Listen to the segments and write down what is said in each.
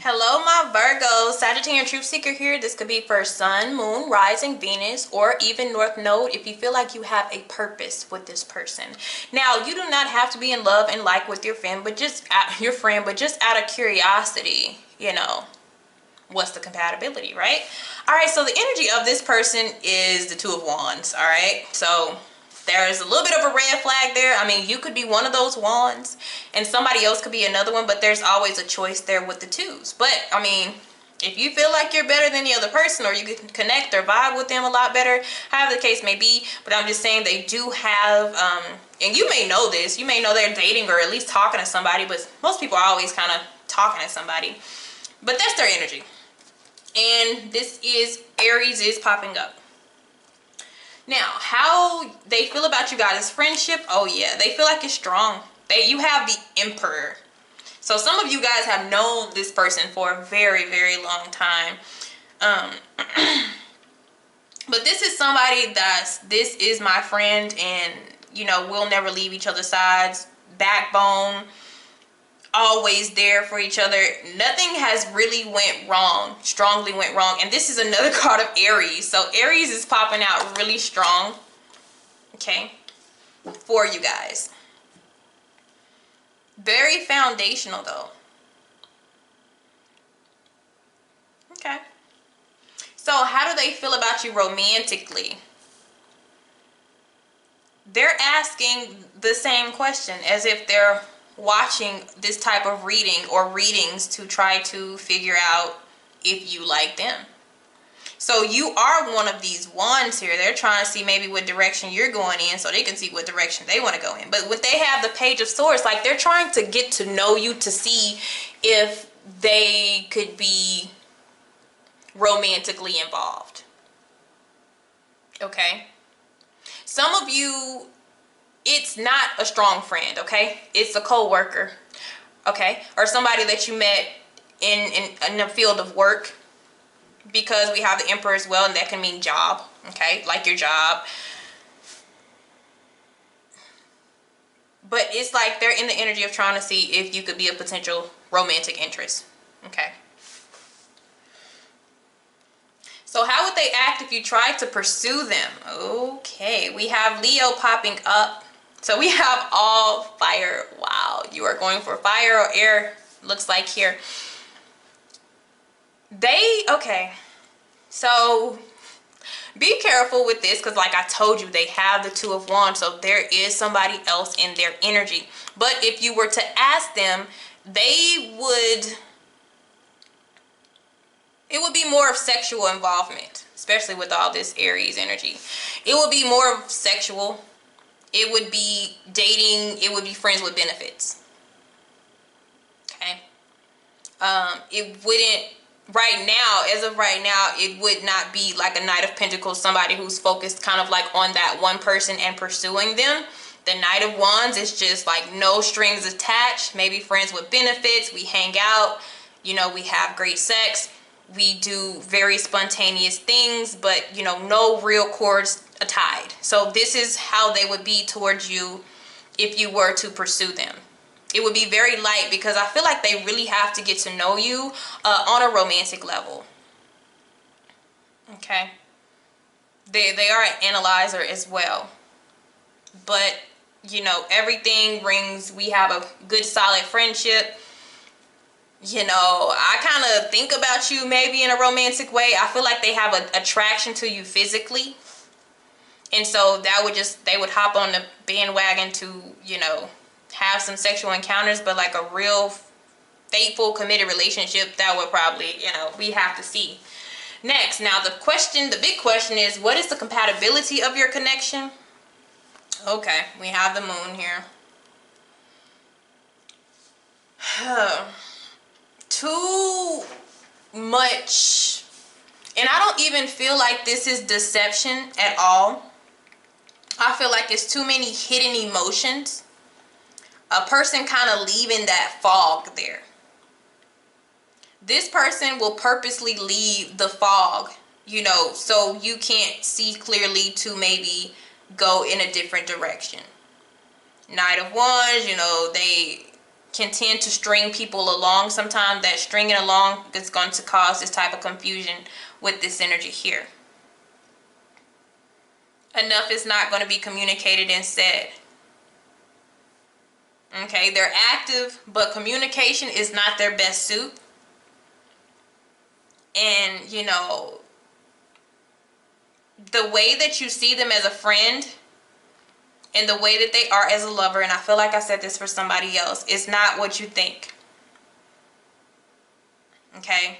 Hello, my Virgo, Sagittarian Truth Seeker here. This could be for Sun, Moon, Rising, Venus, or even North Node if you feel like you have a purpose with this person. Now, you do not have to be in love and like with your friend, but just out of curiosity, what's the compatibility, right? All right, so the energy of this person is the Two of Wands, all right? So there's a little bit of a red flag there. I mean, you could be one of those wands and somebody else could be another one, but there's always a choice there with the twos. But I mean, if you feel like you're better than the other person, or you can connect or vibe with them a lot better, however the case may be, but I'm just saying they do have, and you may know this, you may know they're dating or at least talking to somebody, but most people are always kind of talking to somebody. But that's their energy. And this is Aries is popping up. Now, how they feel about you guys' friendship, oh yeah, they feel like it's strong. You have the Emperor. So some of you guys have known this person for a very, very long time. But this is somebody this is my friend, and we'll never leave each other's sides. Backbone, always there for each other. Nothing has really strongly went wrong. And this is another card of Aries. So Aries is popping out really strong, okay, for you guys. Very foundational though. Okay. So how do they feel about you romantically? They're asking the same question as if they're watching this type of reading or readings to try to figure out if you like them. So you are one of these wands here. They're trying to see maybe what direction you're going in so they can see what direction they want to go in. But when they have the Page of Swords, like they're trying to get to know you to see if they could be romantically involved. Okay? Some of you, it's not a strong friend, okay? It's a co-worker, okay? Or somebody that you met in the field of work, because we have the Emperor as well, and that can mean job, okay? Like your job. But it's like they're in the energy of trying to see if you could be a potential romantic interest, okay? So how would they act if you tried to pursue them? Okay, we have Leo popping up. So we have all fire. Wow, you are going for fire or air, looks like here. Okay, so be careful with this, because like I told you, they have the Two of Wands, so there is somebody else in their energy. But if you were to ask them, it would be more of sexual involvement, especially with all this Aries energy. It would be more of sexual. It would be dating. It would be friends with benefits. Okay. It wouldn't, right now, as of right now, it would not be like a Knight of Pentacles, somebody who's focused kind of like on that one person and pursuing them. The Knight of Wands is just like no strings attached, maybe friends with benefits. We hang out, we have great sex. We do very spontaneous things, but no real cords tied. So this is how they would be towards you if you were to pursue them. It would be very light, because I feel like they really have to get to know you on a romantic level. Okay. They are an analyzer as well. But, everything rings. We have a good solid friendship. I kind of think about you maybe in a romantic way. I feel like they have an attraction to you physically. And so they would hop on the bandwagon to, have some sexual encounters, but like a real faithful, committed relationship, that would probably, we have to see. Next, now the big question is, what is the compatibility of your connection? Okay, we have the Moon here. Too much, and I don't even feel like this is deception at all. I feel like it's too many hidden emotions. A person kind of leaving that fog there. This person will purposely leave the fog, so you can't see clearly to maybe go in a different direction. Knight of Wands, you know, they can tend to string people along. Sometimes that stringing along is going to cause this type of confusion with this energy here. Enough is not going to be communicated and said. Okay, they're active, but communication is not their best suit. And, you know, the way that you see them as a friend and the way that they are as a lover, and I feel like I said this for somebody else, is not what you think. Okay?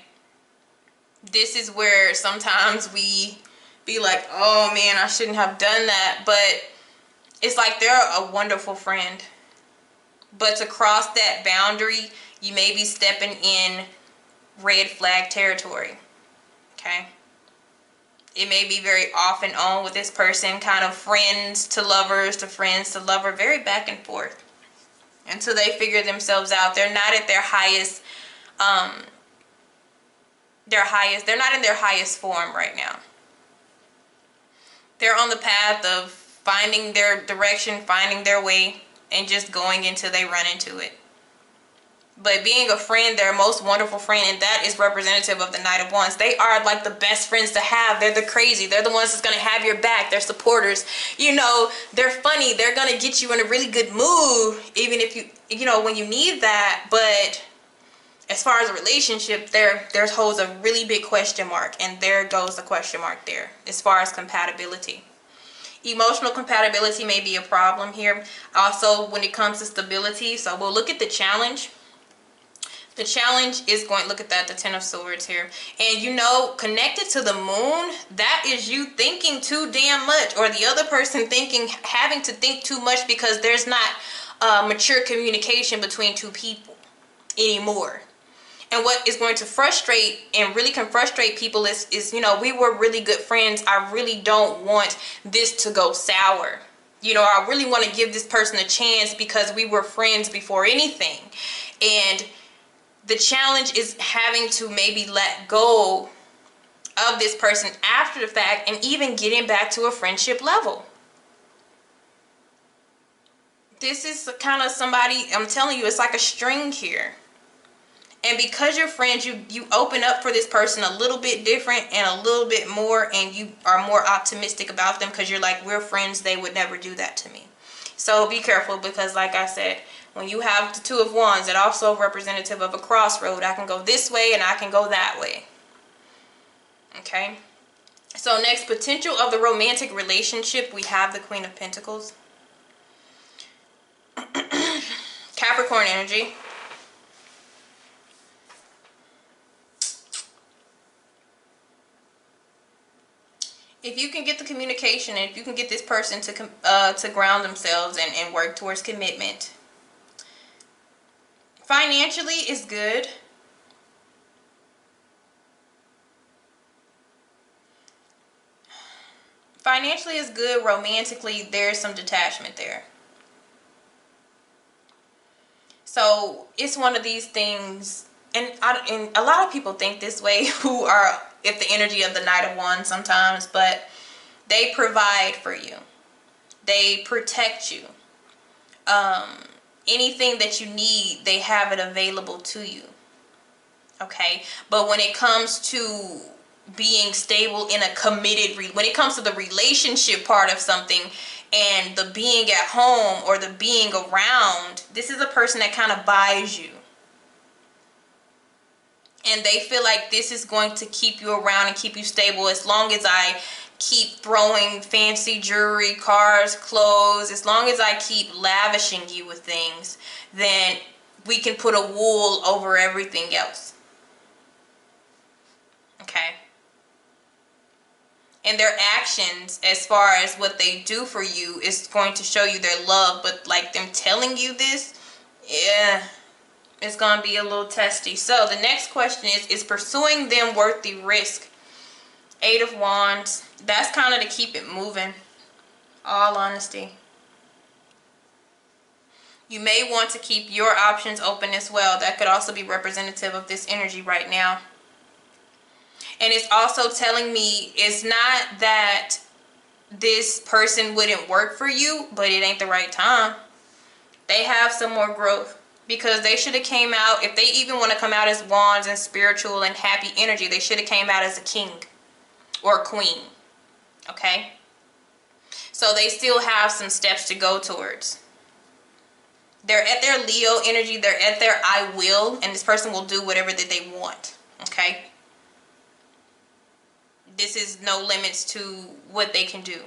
This is where sometimes we be like, oh man, I shouldn't have done that. But it's like they're a wonderful friend. But to cross that boundary, you may be stepping in red flag territory. Okay? It may be very off and on with this person, kind of friends to lovers to friends to lover, very back and forth until they figure themselves out. They're not at their highest, they're not in their highest form right now. They're on the path of finding their direction, finding their way, and just going until they run into it. But being a friend, their most wonderful friend, and that is representative of the Knight of Wands. They are like the best friends to have. They're the crazy. They're the ones that's going to have your back. They're supporters. You know, they're funny. They're going to get you in a really good mood, even if you know, when you need that. But as far as a relationship, there holds a really big question mark. And there goes the question mark there as far as compatibility. Emotional compatibility may be a problem here. Also, when it comes to stability. So we'll look at the challenge. The challenge is going, look at that, the Ten of Swords here. And you know, connected to the moon, that is you thinking too damn much, or the other person having to think too much because there's not mature communication between two people anymore. And what is going to frustrate and really can frustrate people is, you know, we were really good friends. I really don't want this to go sour. You know, I really want to give this person a chance because we were friends before anything. And the challenge is having to maybe let go of this person after the fact and even getting back to a friendship level. This is kind of somebody, I'm telling you, it's like a string here. And because you're friends, you open up for this person a little bit different and a little bit more, and you are more optimistic about them because you're like, we're friends, they would never do that to me. So be careful, because like I said, when you have the Two of Wands, it also representative of a crossroad. I can go this way and I can go that way. Okay. So next, potential of the romantic relationship, we have the Queen of Pentacles. Capricorn energy. If you can get the communication, and if you can get this person to ground themselves and work towards commitment. Financially is good. Financially is good. Romantically, there's some detachment there. So it's one of these things, and a lot of people think this way who are if the energy of the Knight of Wands sometimes, but they provide for you. They protect you. Anything that you need, they have it available to you. Okay, but when it comes to being stable in a committed, when it comes to the relationship part of something and the being at home or the being around, this is a person that kind of buys you. And they feel like this is going to keep you around and keep you stable as long as I keep throwing fancy jewelry, cars, clothes, as long as I keep lavishing you with things, then we can put a wool over everything else. Okay? And their actions, as far as what they do for you, is going to show you their love. But like them telling you this, yeah, it's going to be a little testy. So the next question is pursuing them worth the risk? Eight of Wands. That's kind of to keep it moving. All honesty. You may want to keep your options open as well. That could also be representative of this energy right now. And it's also telling me it's not that this person wouldn't work for you, but it ain't the right time. They have some more growth, because they should have came out, if they even want to come out as wands and spiritual and happy energy, they should have came out as a king or a queen. Okay? So they still have some steps to go towards. They're at their Leo energy. They're at their I will. And this person will do whatever that they want. Okay? This is no limits to what they can do.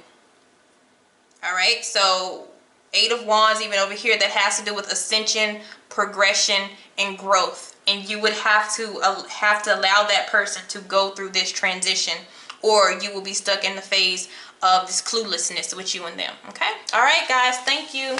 Alright? So, 8 of Wands even over here, that has to do with ascension, progression, and growth. And you would have to allow that person to go through this transition, or you will be stuck in the phase of this cluelessness with you and them. Okay? Alright, guys. Thank you.